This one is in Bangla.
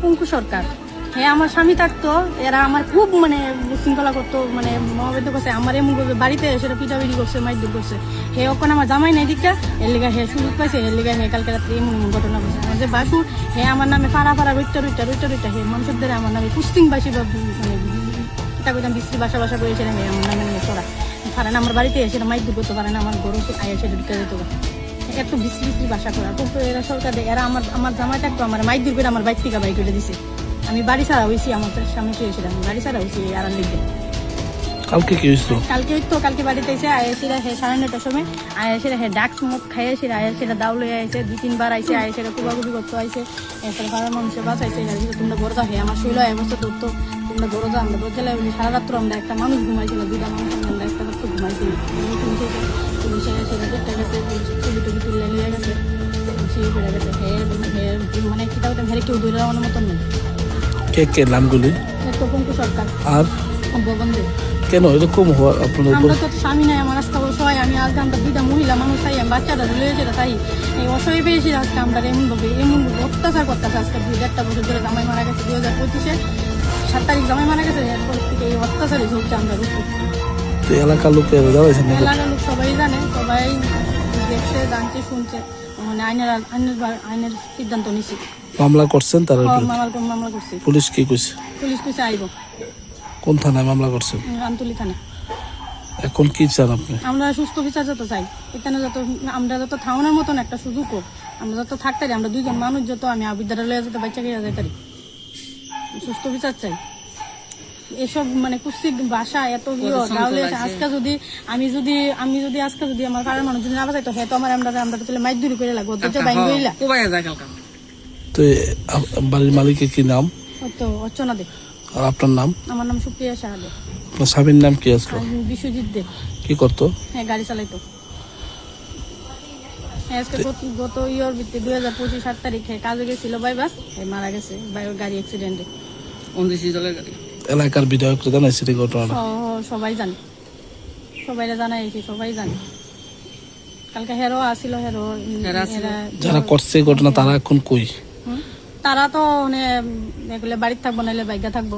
পঙ্কু সরকার। হ্যাঁ, আমার স্বামী থাকতো, এরা আমার খুব মানে শৃঙ্খলা করতো, মানে মহাবেদ্য করছে আমার এমন করবে বাড়িতে সেটা পিটাপিটি করছে, মাইদুর করছে। হে ওখানে আমার জামাই নাই দিকা, এর লিগা হে সুযোগ পাইছে, এর লিগা হে কালকে রাত্রে এমন এমন ঘটনা করছে। আমার যে বাসুর, হে আমার নামে পাড়া রইটা হে মানুষের দ্বারা আমার নামে কুস্তিংবাসী বা মানে কিতা কইতাম বিশ্রী বাসা করেছিলাম, হে আমার নামে নিয়ে সরা পারে না, আমার বাড়িতে এসে মাইদুর করতে পারে না, আমার গরু আয় এসে ঢুকে যেত এত বিশ্রী বাসা করা। কিন্তু এরা সরকার এরা আমার জামাই থাকতো আমার মাইদুর করে আমার বাইক থেকে বাইক করে দিছে। আমি বাড়ি ছাড়া হয়েছি, আমার স্বামী পেয়েছিলাম, বাড়ি ছাড়া হয়েছি এই আড়াল লিখে। কালকে কি হয়েছিল? কালকে বাড়িতে এসে আয়েসিরা হে 9:30টার সময় আয়েসিরা হে ডাক্স মদ খাইয়েছিল, আয়েসিরা দাও লয়ে আইসে 2-3 বার আইসে, আয়েসিরা কুবাকুবি করতে আইসে, এরপরে পাড়ার মানুষের বাঁচাইছে। তোমরা বড় যা হে আমার শৈল অবস্থা ধরতো, তোমরা বড় যা আমরা দরজা লাগে সারা রাত্র আমরা একটা মানুষ ঘুমাইছিল, 2টা মানুষ আমরা একটা রাত্র ঘুমাইছিল। পুলিশে সেটা দেখতে গেছে, ছবি টবি তুলে লিয়ে গেছে, শুয়ে পড়ে গেছে। হে মানে কি তাও হেরে কেউ দূরে আমার মতন নেই। কে নামগুলি? তো পঙ্কু সরকার আর বন্ধু। কেন এরকম হওয়ার আপনাদের? আমরা তো স্বামী নাই আমার, আজকে অসহায় আমি, আজকে আমরা 2টা মহিলা মানুষ তাই আমি বাচ্চাটা রয়েছে তাই এই অসহায় পেয়েছি আজকে আমরা এমন অত্যাচার করতেছে। আজকে 2-1.5 বছর ধরে জামাই মারা গেছে, 2025-এ 7 তারিখ জামাই মারা গেছে, এরপর থেকে এই অত্যাচারই চলছে আমরা উপর। তো এলাকার লোকের জানাইছেন? এলাকার লোক সবাই জানে, সবাই দেখছে, জানছে, শুনছে, মানে আইনের সিদ্ধান্ত নিছি। মামলা করছেন তার? মামলা করছি। পুলিশ কি কইছে? পুলিশ কইছে আইব। কোন থানায় মামলা করছেন? রামতুলি থানা। এখন কি চান আপনি? আমরা সুস্থ বিচার যত চাই, এখানে যত আমরা যত থাউনের মতন একটা সুযোগ হোক, আমরা যত থাকতারি, আমরা 2জন মানুষ যত আমি বিদ্যালয়ে যত বাচ্চা খেয়ে যাইতারি, সুস্থ বিচার চাই। এসব মানে কুস্তি বাসা এত গাওলে আজকে যদি আমি যদি আজকে যদি আমার পাড়ার মানুষ যদি না বাঁচাইতো, হ্যাঁ তো আমরা তুলে মাইক দূরি করে লাগবো, বাইন করিলা। তো বাড়ির মালিকের কি নাম? তো অর্চনা দে। আর আপনার নাম? আমার নাম সুপ্রিয়া সাহাদে। আপনার স্বামীর নাম কি আজকে? বিশ্বজিৎ দে। কি করতো? হ্যাঁ, গাড়ি চালাইতো। গত ইয়ার ভিত্তি 2025 7 তারিখে কাজে গেছিল বাইবাস, মারা গেছে গাড়ি অ্যাক্সিডেন্টে। এলাকার বিধায়ক জানাইছে এই ঘটনা? সবাই জানে, সবাইরা জানাইছি, সবাই জানে। কালকে হেরো আসিল, যারা করছে ঘটনা তারা এখন কই? তারা তো মানে এগুলো বাড়িতে থাকবো, নাইলে বাইকা থাকবো।